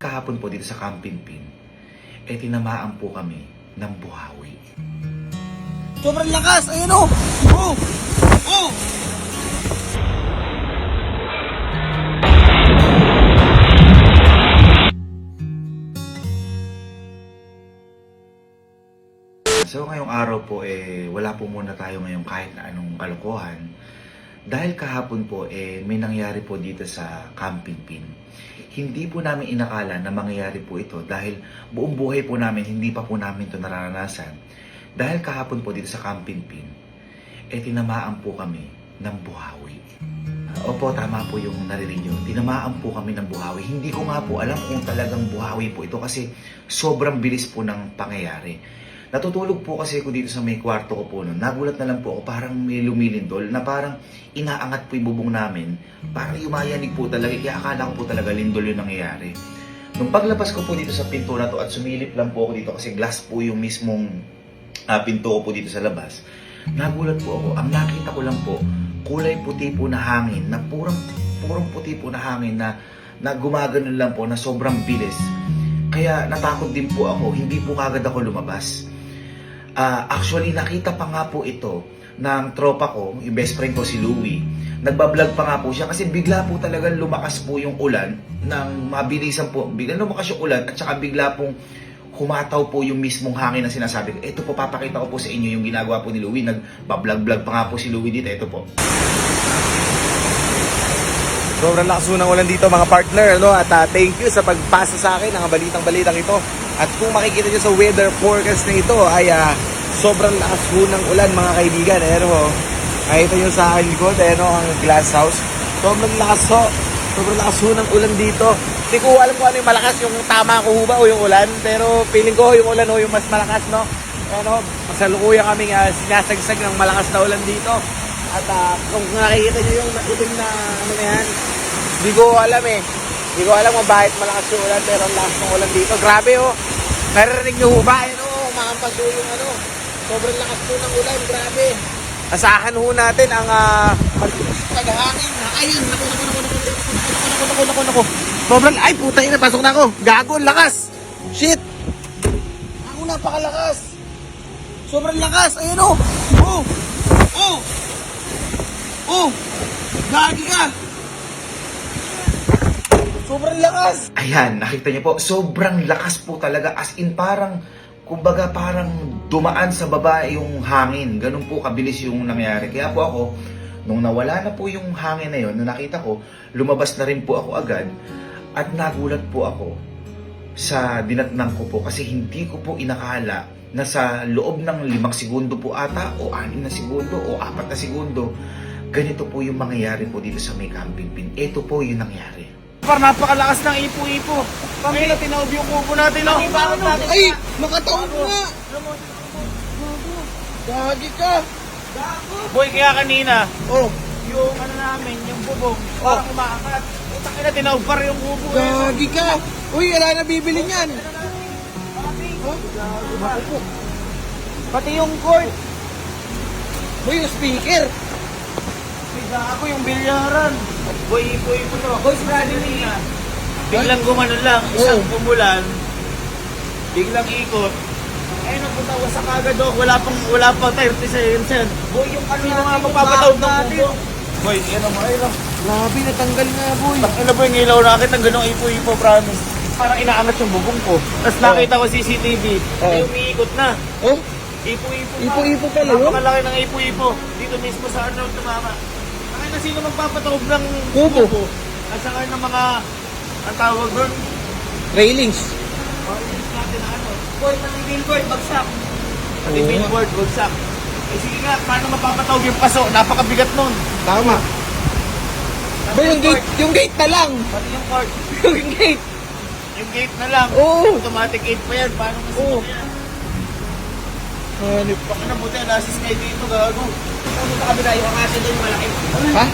Kahapon po dito sa Camping-Pin, tinamaan po kami ng buhawi. Sobrang lakas! Ayun o! Oh! Oh! So ngayong araw po wala po muna tayo ngayong kahit na anong kalokohan. Dahil kahapon po may nangyari po dito sa Camping-Pin. Hindi po namin inakala na mangyayari po ito dahil buong buhay po namin hindi pa po namin ito nararanasan. Dahil kahapon po dito sa Camping-Pin, tinamaan po kami ng buhawi. Opo, tama po yung narinig nyo. Tinamaan po kami ng buhawi. Hindi ko nga po alam kung talagang buhawi po ito kasi sobrang bilis po ng pangyayari. Natutulog po kasi ako dito sa may kwarto ko po noon. Nagulat na lang po ako, parang may lumilindol na parang inaangat po yung bubong namin. Parang yumayanig po talaga, kaya akala ko po talaga lindol yung nangyayari. Nung paglabas ko po dito sa pinto na to at sumilip lang po ako dito kasi glass po yung mismong pinto ko po dito sa labas. Nagulat po ako, ang nakita ko lang po, kulay puti po na hangin, na purong puti po na hangin na gumaganon lang po na sobrang bilis. Kaya natakot din po ako, hindi po kagad ako lumabas. Actually, nakita pa nga po ito ng tropa ko, yung best friend ko si Louie. Nagbablog pa nga po siya kasi bigla po talagang lumakas po yung ulan ng mabilisan po. Bigla lumakas yung ulan at saka bigla pong humataw po yung mismong hangin na sinasabi ko. Ito po, papakita ko po sa inyo yung ginagawa po ni Louie. Nagbablog pa nga po si Louie dito. Ito po. Sobrang lakas ng ulan dito mga partner, no? At thank you sa pagpasa sa akin ng balitang ito. At kung makikita nyo sa weather forecast na ito ay sobrang lakas ho ng ulan mga kaibigan. Ayan ho, nakita nyo sa akin likod, ayan ho, ang glass house. Sobrang lakas ho ng ulan dito. Hindi ko alam kung ano yung malakas, yung tama ko ho ba o yung ulan. Pero feeling ko yung ulan ho yung mas malakas, no? Ayan ho, masalukuyan kaming sinasagsag ng malakas na ulan dito. At kung nakikita nyo yung itim na ano na yan, hindi ko alam Hindi ko alam kung bakit malakas yung ulan, pero ang lakas ng ulan dito. Grabe oh. Naririnig nyo ho ba? Ayun oh, umakampas ho yung ano. Sobrang lakas po ng ulan, grabe. Asahan ho natin ang paghangin. Ayun, naku. Sobrang, ay puta yun, pasok na ako. Gago, lakas. Shit. Ako napakalakas. Sobrang lakas, ayun oh. Oh! Gagi ka! Sobrang lakas! Ayan, nakita niyo po, sobrang lakas po talaga. As in parang, kumbaga parang dumaan sa baba yung hangin. Ganun po kabilis yung nangyari. Kaya po ako, nung nawala na po yung hangin na yun, nung nakita ko, lumabas na rin po ako agad. At nagulat po ako sa dinatnang ko po kasi hindi ko po inakala na sa loob ng 5 segundo po ata o 6 na segundo o 4 na segundo, ganito po yung mangyayari po dito sa may Camping-Pin. Ito po yung nangyari. Parang napakalakas ng ipo-ipo. Kami na tinaob yung kubo natin. Ay! Makataob nga! Gagi ka! Boy, kaya kanina, Oh! yung ano namin, yung bubong, parang umaakat. Utang ina, tinaob pa rin yung kubo. Gagi ka! Uy, wala na bibili niyan! Pati yung cord. Uy, yung speaker! Ako yung bilyaran. Boy, ipo-ipo to. Boy, sarado niya. Biglang gumanon lang, isang umulan. Biglang ikot. Eh, nagpatawa sa kagad oh. Wala pang 30 seconds. Boy, yung ano yung mga magpapatawag ng kubo. Boy, ano mo, Grabe, natanggal nga, boy! Ano po yung ilaw nakit ng ganong ipo-ipo, promise. Parang inaangat yung bubong ko. Tapos nakita ko CCTV, ay umiikot na. Oh? Ipo-ipo. Ipo-ipo pala yun? Napakalaki ng ipo-ipo. Dito mismo sa Arnold tumama. Nakita sino magpapatawag ng Kubo. kubo. At saka ng mga, ang tawag doon, Railings. natin na ano. Boy, pati billboard, bagsak. Pati billboard, bagsak. Eh sige nga, paano mapapatawag yung paso? Napakabigat nun. Tama. Boy, yung gate na lang! Pati yung cord. Yung gate! Yung gate na lang. Oo. Automatic gate pa yan. Paano kasi Oo. yan? Hanip. Baka na buti, nasis kayo dito, gago. Ano sa kabila, yung asin doon yung malaki. Ha?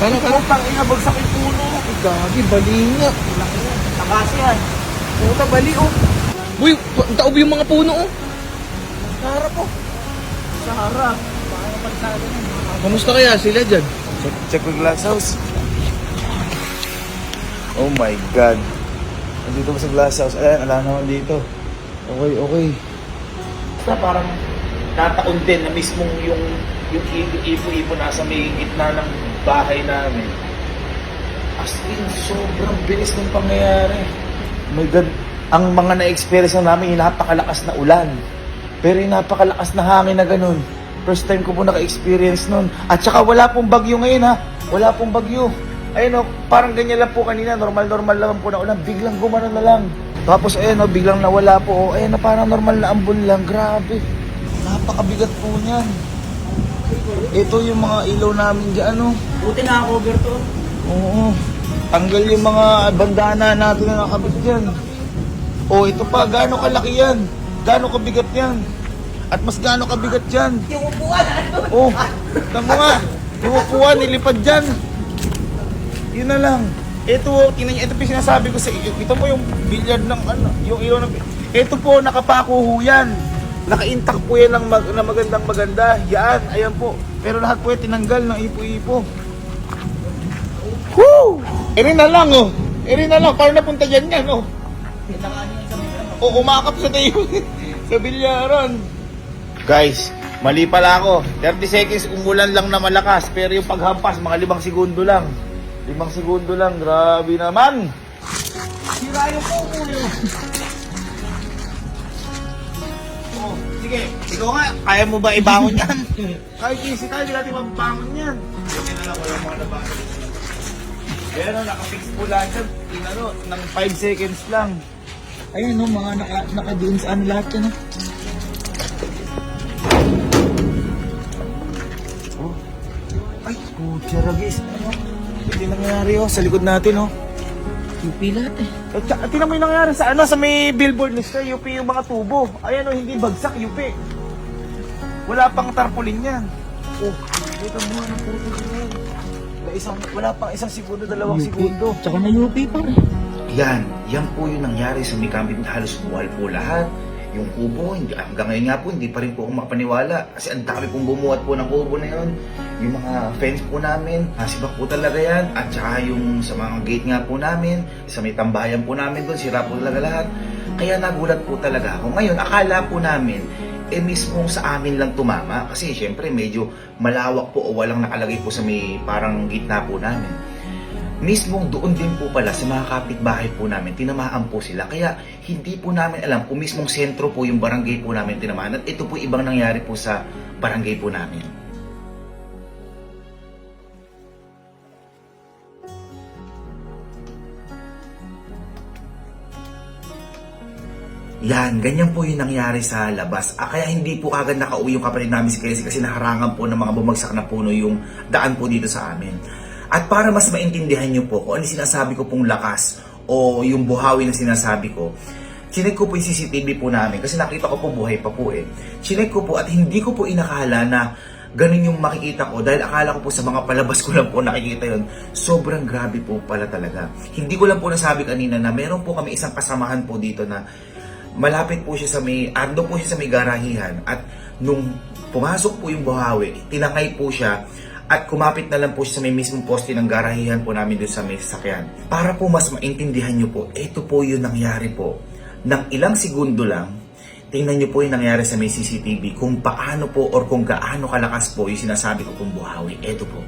Paano? Putang ina, bagsak yung puno. Gagi, bali nga. Malaki yan. Takas yan. Puta, bali oh. Boy, taob yung mga puno oh. Sa harap po. Sa harap. Baka napagsado na. Kamusta kaya sila dyan? Check with glass house. Oh my God. Nandito pa sa glass house. Ayan, ala naman dito. Okay. Basta parang nataon din na mismong yung ipo-ipo nasa may gitna ng bahay namin. As in, sobrang bilis ng pangyayari. Oh my God. Ang mga na-experience na namin, yung napakalakas na ulan. Pero yung napakalakas na hangin na ganun. First time ko po naka-experience nun. At saka wala pong bagyo ngayon ha. Wala pong bagyo. Ayun o, parang ganyan lang po kanina. Normal lang po na ulan. Biglang gumano na lang. Tapos ayun o, biglang nawala po. Ayun na, parang normal na ambon lang. Grabe. Napakabigat po niyan. Ito yung mga ilaw namin dyan o. Buti naka-cover to. Oo. Tanggal yung mga bandana natin na nakabit dyan. Oh, ito pa. Gaano kalaki yan? Gaano kabigat yan? At mas gaano kabigat yan? Yung upuan, Oh, tamo nga. Yung upuan, nilipad dyan. Yun na lang. Ito, tingnan niyo, ito po yung sinasabi ko sa iyo. Ito po yung billiard ng ano, yung ilaw ng... Ito po, nakapako ho yan. Naka-intact po yan na maganda. Yan, ayan po. Pero lahat po yan tinanggal ng ipo-ipo. Woo! Eri na lang, oh. Eri na lang, parang napunta dyan yan, oh. O, umakap sa tayo sa bilyaran. Guys, mali pala ako. 30 seconds umulan lang na malakas. Pero yung paghampas, mga 5 segundo lang. 5 segundo lang, grabe naman. sira yung kuko yun. Oh, sige, ikaw nga, kaya mo ba ibangon yan? Kahit easy tayo, hindi natin mabangon yan. Sige na lang, walang mga nabangon. Pero nakafix po lahat yan. Tinano, ng 5 seconds lang. Ayun no, mga naka-doon sa ano lahat yan. Oh. Ay, kutya ragis. Ito yung nangyayari oh, sa likod natin oh. UP lahat eh. At tingnan mo yung nangyayari sa ano, sa may billboard list na UP yung mga tubo. Ayan oh, hindi bagsak UP. Wala pang tarpaulin yan. Oh, ito mo ang puto yan. Wala pang 1 segundo, 2 segundo. Tsaka na UP pa rin. Yan po yung nangyari sa may camping. Halos buwal po lahat. Yung kubo, hanggang ngayon nga po, hindi pa rin po ako makapaniwala. Kasi ang dami pong bumuhat po ng kubo na yun. Yung mga fence po namin, nasibak po talaga yan. At saka yung sa mga gate nga po namin, sa may tambayan po namin doon, sira po talaga lahat. Kaya nagulat po talaga ako. Ngayon, akala po namin, mismo sa amin lang tumama. Kasi syempre, medyo malawak po o walang nakalagay po sa may parang gitna po namin. Mismong doon din po pala sa mga kapitbahay po namin, tinamaan po sila. Kaya hindi po namin alam kung mismong sentro po yung barangay po namin tinamaan. At ito po ibang nangyari po sa barangay po namin. Yan, ganyan po yung nangyari sa labas. Kaya hindi po agad nakauwi yung kapatid namin si Casey kasi naharangan po ng mga bumagsak na puno yung daan po dito sa amin. At para mas maintindihan nyo po kung ano sinasabi ko pong lakas o yung buhawi na sinasabi ko, chinek ko po yung CCTV po namin kasi nakita ko po buhay pa po eh. Chinek ko po at hindi ko po inakala na ganun yung makikita ko dahil akala ko po sa mga palabas ko lang po nakikita yun. Sobrang grabe po pala talaga. Hindi ko lang po nasabi kanina na meron po kami isang kasamahan po dito na malapit po siya sa may, ando po siya sa may garahihan at nung pumasok po yung buhawi, tinangay po siya at kumapit na lang po siya sa may mismong poste ng garahihan po namin doon sa may sasakyan. Para po mas maintindihan nyo po, ito po yung nangyari po. Nang ilang segundo lang, tingnan nyo po yung nangyari sa may CCTV kung paano po or kung gaano kalakas po yung sinasabi ko pong buhawi. Ito po.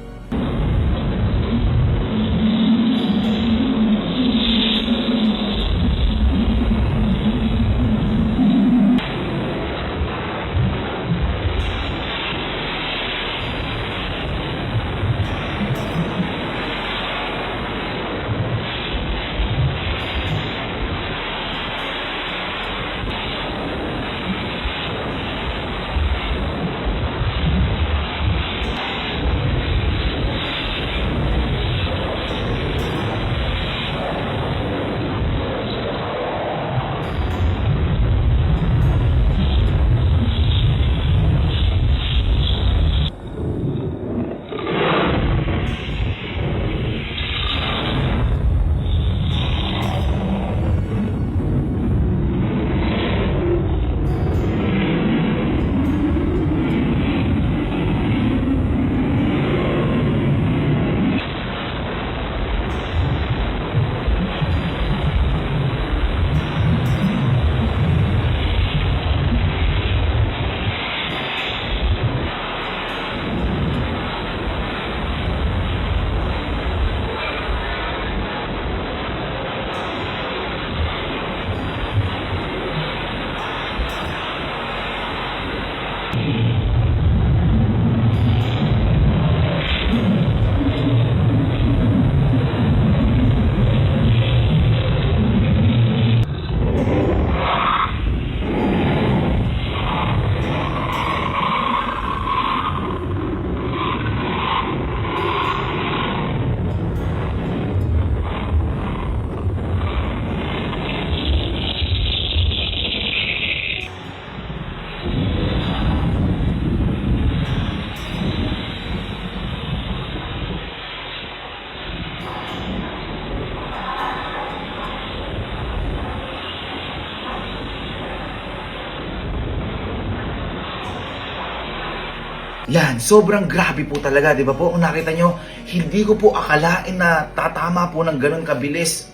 Yan, sobrang grabe po talaga, di ba po? Kung nakita nyo, hindi ko po akalain na tatama po ng ganun kabilis.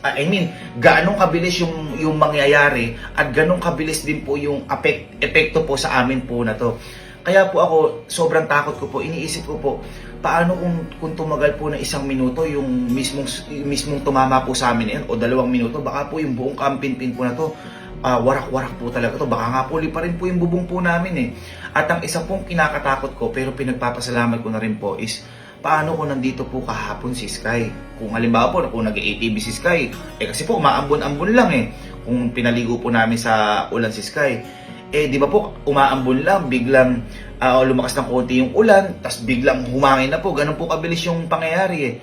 Ganong kabilis yung mangyayari at ganong kabilis din po yung epekto po sa amin po na to. Kaya po ako, sobrang takot ko po, iniisip ko po, paano kung tumagal po ng 1 minuto yung mismong tumama po sa amin yan, o 2 minuto, baka po yung buong Camping Pin po na to, warak-warak po talaga to. Baka nga po pa rin po yung bubong po namin eh. At ang isa pong kinakatakot ko pero pinagpapasalamat ko na rin po is paano kung nandito po kahapon si Sky. Kung halimbawa po kung nag-ATV si Sky, kasi po umaambon-ambon lang eh. Kung pinaligo po namin sa ulan si Sky, di ba po umaambon lang, biglang lumakas ng konti yung ulan, tas biglang humangin na po. Ganun po kabilis yung pangyayari eh.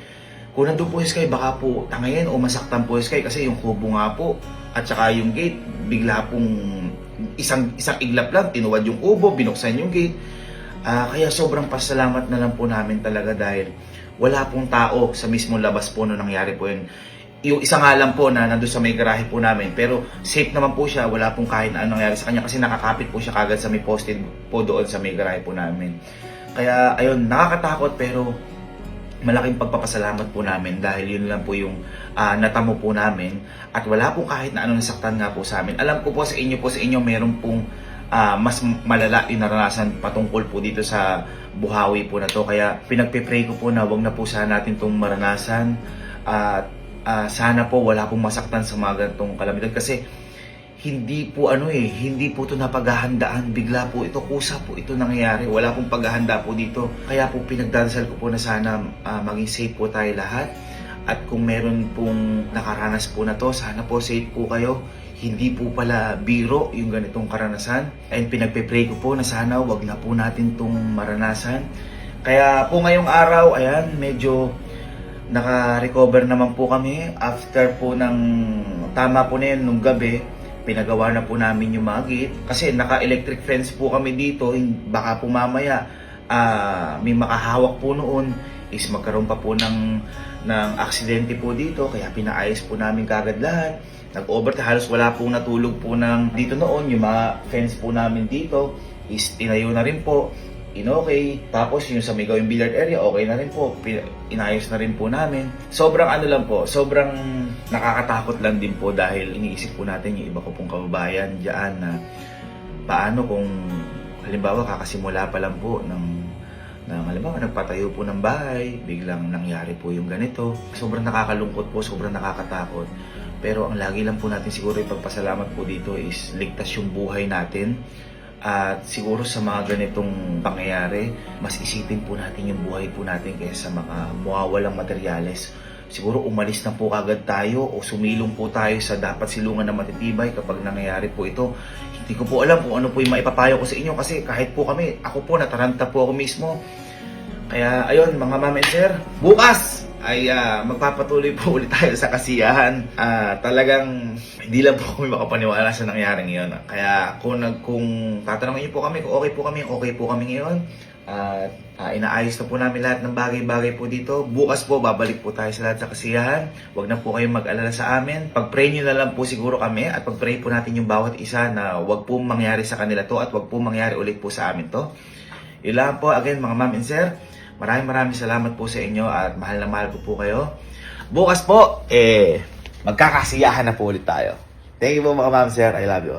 Kung nandun po si Sky, baka po tangayin o masaktan po si Sky kasi yung kubo nga po at saka yung gate, bigla pong isang iglap lang, tinuwad yung kubo, binuksan yung gate. Kaya sobrang pasalamat na lang po namin talaga dahil wala pong tao sa mismong labas po nung nangyari po yun. Yung isa nga lang po na nandun sa may garahe po namin, pero safe naman po siya, wala pong kahit na anong nangyari sa kanya kasi nakakapit po siya kagad sa may posted po doon sa may garahe po namin. Kaya ayun, nakakatakot pero malaking pagpapasalamat po namin dahil yun lang po yung natamo po namin at wala pong kahit na anong nasaktan nga po sa amin. Alam ko po sa inyo meron pong mas malala yung naranasan patungkol po dito sa buhawi po na to. Kaya pinagpe-pray ko po na wag na po sana natin itong maranasan at sana po wala pong masaktan sa mga ganitong kalamidad kasi hindi po hindi po ito napaghahandaan, bigla po ito, kusa po ito nangyayari, wala pong paghahanda po dito. Kaya po pinagdadasal ko po na sana maging safe po tayo lahat at kung meron pong nakaranas po na to, sana po safe po kayo. Hindi po pala biro yung ganitong karanasan and pinagpe-pray ko po na sana wag na po natin itong maranasan. Kaya po ngayong araw, ayan, medyo naka-recover naman po kami after po ng tama po na yun nung gabi. Pinagawa na po namin yung mga gate kasi naka-electric fence po kami dito. Baka po mamaya may makahawak po noon is magkaroon pa po ng aksidente po dito. Kaya pinaayos po namin kagad lahat. Nag-overtime, halos wala pong natulog po dito noon. Yung mga fence po namin dito is tinayo na rin po. Okay. Tapos yung sa may gawing billiard area, okay na rin po. Inayos na rin po namin. Sobrang lang po, sobrang nakakatakot lang din po dahil iniisip po natin yung iba ko pong kababayan dyan na paano kung halimbawa kakasimula pa lang po ng halimbawa nagpatayo po ng bahay, biglang nangyari po yung ganito. Sobrang nakakalungkot po, sobrang nakakatakot. Pero ang lagi lang po natin siguro ipagpasalamat po dito is ligtas yung buhay natin. At siguro sa mga ganitong pangyayari, mas isipin po natin yung buhay po natin kaysa mga mawawalang materyales. Siguro umalis na po agad tayo o sumilong po tayo sa dapat silungan na matitibay kapag nangyayari po ito. Hindi ko po alam kung ano po yung maipapayo ko sa inyo kasi kahit po kami, ako po nataranta po ako mismo. Kaya ayun mga ma'am and sir, bukas ay magpapatuloy po ulit tayo sa kasiyahan. Talagang hindi lang po kami makapaniwala sa nangyari ngayon. Kaya kung tatanungin niyo po kami kung okay po kami ngayon. Inaayos na po namin lahat ng bagay-bagay po dito. Bukas po babalik po tayo sa lahat sa kasiyahan. Huwag na po kayong mag-alala sa amin. Pag-pray nyo na lang po siguro kami at pag-pray po natin yung bawat isa na huwag po mangyari sa kanila to at huwag po mangyari ulit po sa amin to. Yun lang po again mga ma'am and sir. Maraming salamat po sa inyo at mahal na mahal ko po kayo. Bukas po, magkakasiyahan na po ulit tayo. Thank you po mga ma'am sir. I love you.